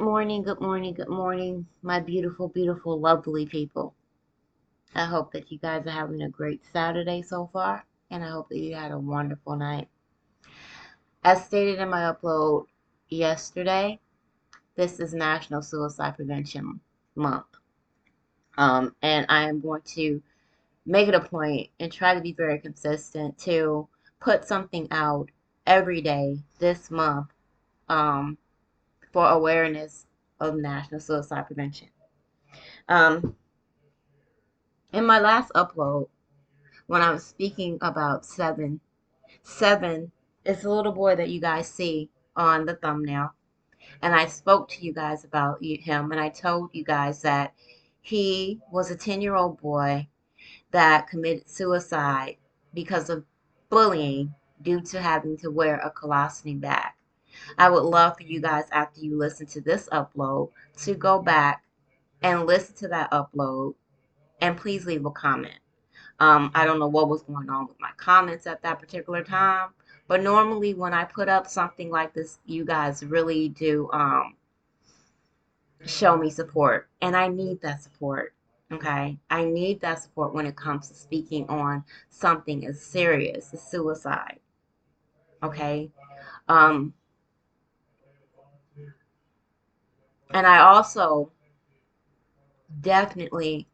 good morning, good morning, my beautiful, beautiful, lovely people. I hope that you guys are having a great Saturday so far, and I hope that you had a wonderful night. As stated in my upload yesterday, this is National Suicide Prevention Month. And I am going to make it a point and try to be very consistent to put something out every day this month um, for awareness of National Suicide Prevention. Um, in my last upload, when I was speaking about Seven is the little boy that you guys see on the thumbnail. And I spoke to you guys about him, and I told you guys that he was a 10-year-old boy that committed suicide because of bullying due to having to wear a colostomy bag. I would love for you guys, after you listen to this upload, to go back and listen to that upload and please leave a comment. I don't know what was going on with my comments at that particular time, but normally when I put up something like this, you guys really do show me support, and I need that support. Okay, I need that support when it comes to speaking on something as serious as suicide. Okay, um, and I also definitely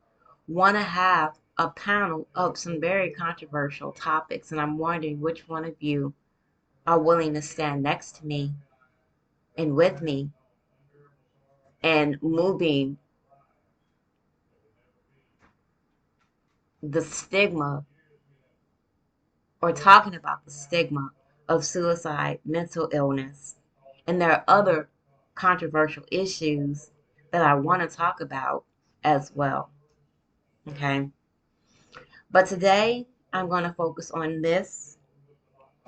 want to have a panel of some very controversial topics, and I'm wondering which one of you are willing to stand next to me and with me and moving the stigma or talking about the stigma of suicide, mental illness. And there are other controversial issues that I want to talk about as well. Okay. But today I'm going to focus on this.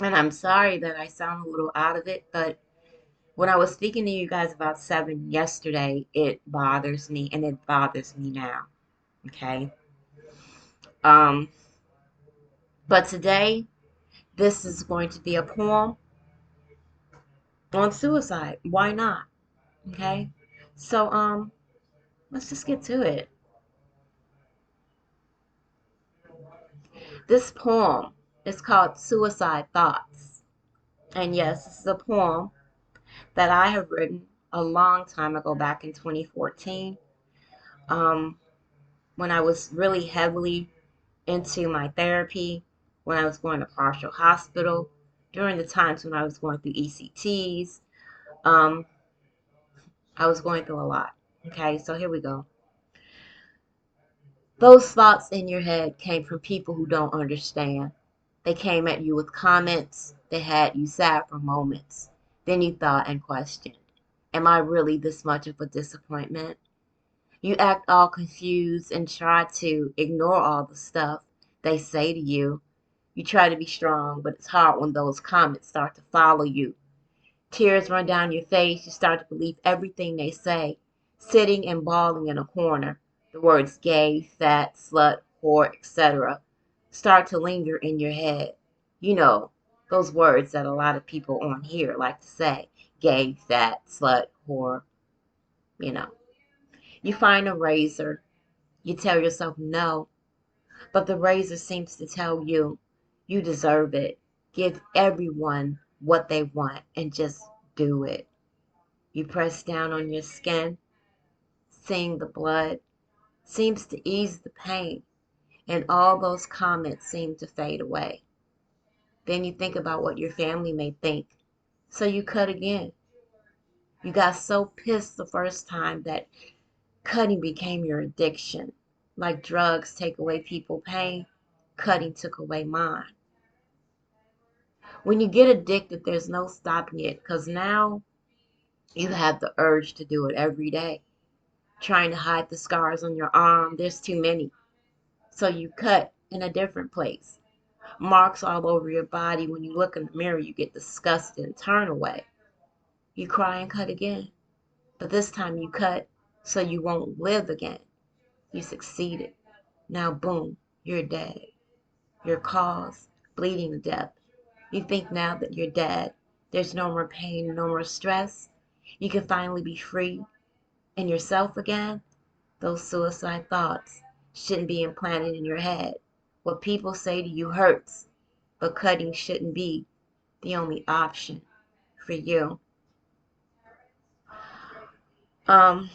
And I'm sorry that I sound a little out of it, but when I was speaking to you guys about Seven yesterday, it bothers me and it bothers me now. Okay. Um, but today, this is going to be a poem on suicide. Why not? Okay? So let's just get to it. This poem is called Suicide Thoughts. And yes, this is a poem that I have written a long time ago, back in 2014. Um when I was really heavily into my therapy, when I was going to partial hospital, during the times when I was going through ECTs. Um I was going through a lot. Okay, so here we go. Those thoughts in your head came from people who don't understand. They came at you with comments. They had you sad for moments. Then you thought and questioned, am I really this much of a disappointment? You act all confused and try to ignore all the stuff they say to you. You try to be strong, but it's hard when those comments start to follow you. Tears run down your face. You start to believe everything they say, sitting and bawling in a corner. The words gay, fat, slut, whore, etc. start to linger in your head. You know, those words that a lot of people on here like to say. Gay, fat, slut, whore, you know. You find a razor. You tell yourself no, but the razor seems to tell you you deserve it. Give everyone what they want and just do it. You press down on your skin, seeing the blood seems to ease the pain, and all those comments seem to fade away. Then you think about what your family may think, so you cut again. You got so pissed the first time that cutting became your addiction. Like drugs take away people's pain, cutting took away mine. When you get addicted, there's no stopping it because now you have the urge to do it every day. Trying to hide the scars on your arm, there's too many. So you cut in a different place. Marks all over your body. When you look in the mirror, you get disgusted and turn away. You cry and cut again. But this time you cut so you won't live again. You succeeded. Now, boom, you're dead. Your cause, bleeding to death. You think now that you're dead, there's no more pain, no more stress. you can finally be free and yourself again, those suicide thoughts shouldn't be implanted in your head. What people say to you hurts, but cutting shouldn't be the only option for you. Um,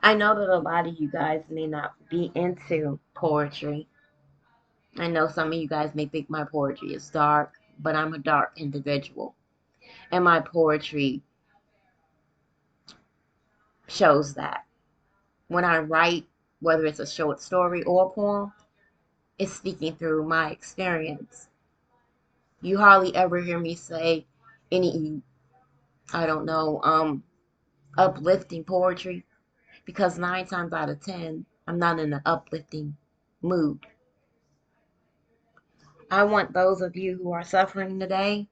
I know that a lot of you guys may not be into poetry. I know some of you guys may think my poetry is dark, but I'm a dark individual. And my poetry shows that. When I write, whether it's a short story or a poem, it's speaking through my experience. You hardly ever hear me say any, I don't know, uplifting poetry because 9 times out of 10, I'm not in an uplifting mood. I want those of you who are suffering today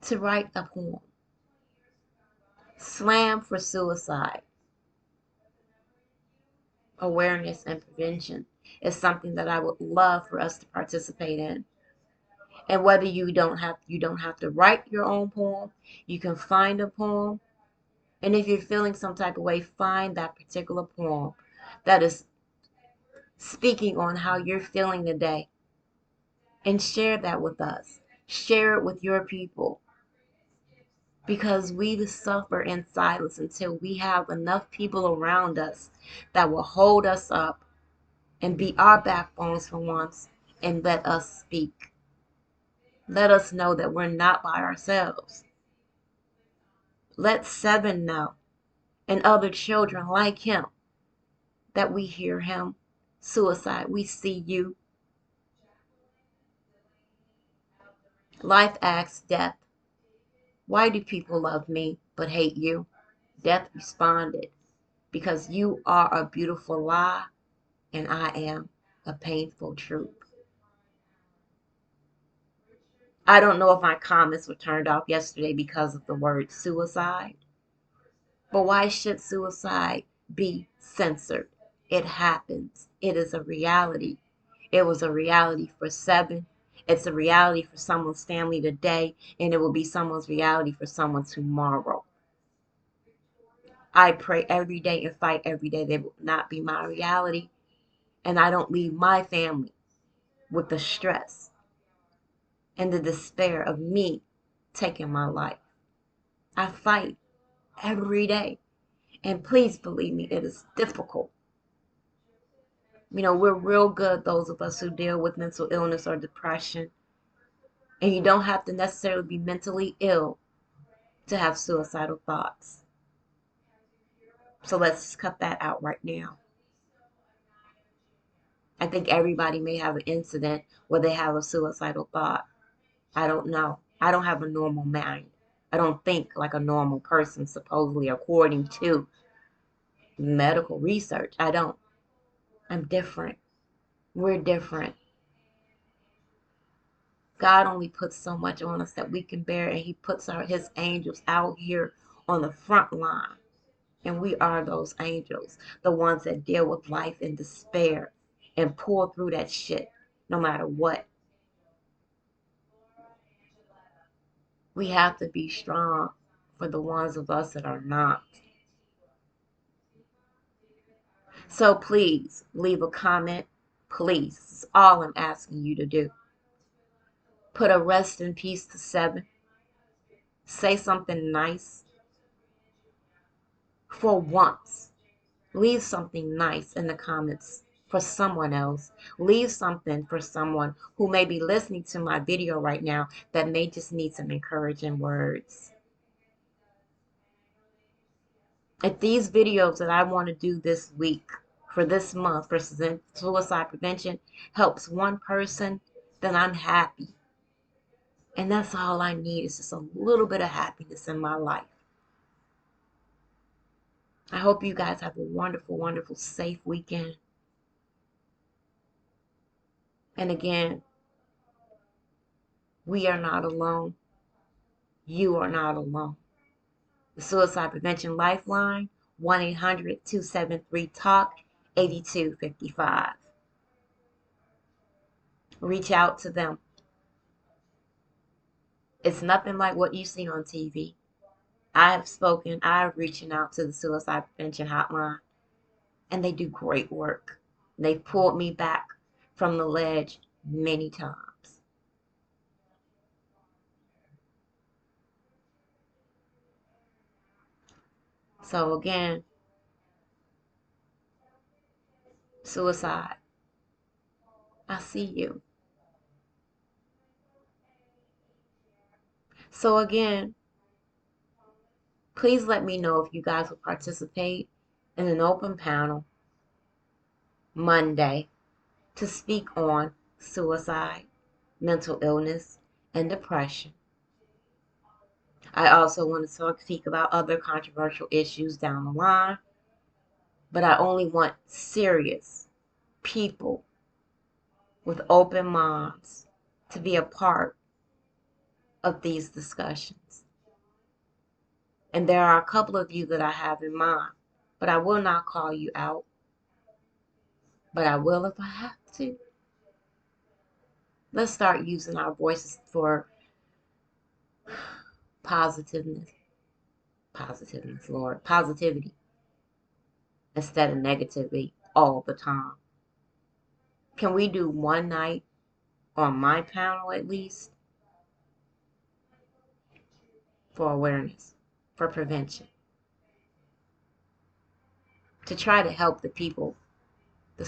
to write a poem. Slam for suicide. Awareness and prevention is something that I would love for us to participate in. And whether you don't have to write your own poem, you can find a poem. And if you're feeling some type of way, find that particular poem that is speaking on how you're feeling today and share that with us. Share it with your people because we suffer in silence until we have enough people around us that will hold us up and be our backbones for once and let us speak. Let us know that we're not by ourselves. Let Seven know and other children like him that we hear him. Suicide, we see you. Life asks Death, why do people love me but hate you? Death responded, because you are a beautiful lie and I am a painful truth. I don't know if my comments were turned off yesterday because of the word suicide, but why should suicide be censored? It happens. It is a reality. It was a reality for Seven. It's a reality for someone's family today, and it will be someone's reality for someone tomorrow. I pray every day and fight every day that it will not be my reality, and I don't leave my family with the stress and the despair of me taking my life. I fight every day, and please believe me, it is difficult. You know, we're real good, those of us who deal with mental illness or depression, and you don't have to necessarily be mentally ill to have suicidal thoughts. So let's just cut that out right now. I think everybody may have an incident where they have a suicidal thought. I don't know. I don't have a normal mind. I don't think like a normal person, supposedly, according to medical research. I don't. I'm different. We're different. God only puts so much on us that we can bear, and He puts His angels out here on the front line. And we are those angels, the ones that deal with life in despair and pull through that shit no matter what. We have to be strong for the ones of us that are not. So please leave a comment. Please. It's all I'm asking you to do. Put a rest in peace to Seven. Say something nice. For once, leave something nice in the comments for someone else. Leave something for someone who may be listening to my video right now that may just need some encouraging words. If these videos that I want to do this week, for this month, for suicide prevention, helps one person, then I'm happy. And that's all I need is just a little bit of happiness in my life. I hope you guys have a wonderful, wonderful, safe weekend. And again, we are not alone. You are not alone. The Suicide Prevention Lifeline, 1-800-273-TALK, 8255. Reach out to them. It's nothing like what you see on TV. I'm reaching out to the suicide prevention hotline, and they do great work. They pulled me back from the ledge many times. So again, suicide, I see you. So again, please let me know if you guys will participate in an open panel Monday to speak on suicide, mental illness, and depression. I also want to speak about other controversial issues down the line, but I only want serious people with open minds to be a part of these discussions. And there are a couple of you that I have in mind, but I will not call you out, but I will if I have to. Let's start using our voices for positiveness, Lord, positivity instead of negativity all the time. Can we do one night on my panel at least for awareness, for prevention, to try to help the people, the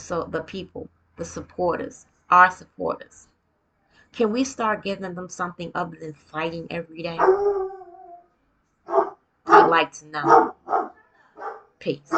supporters, our supporters? Can we start giving them something other than fighting every day? I'd like to know. Peace.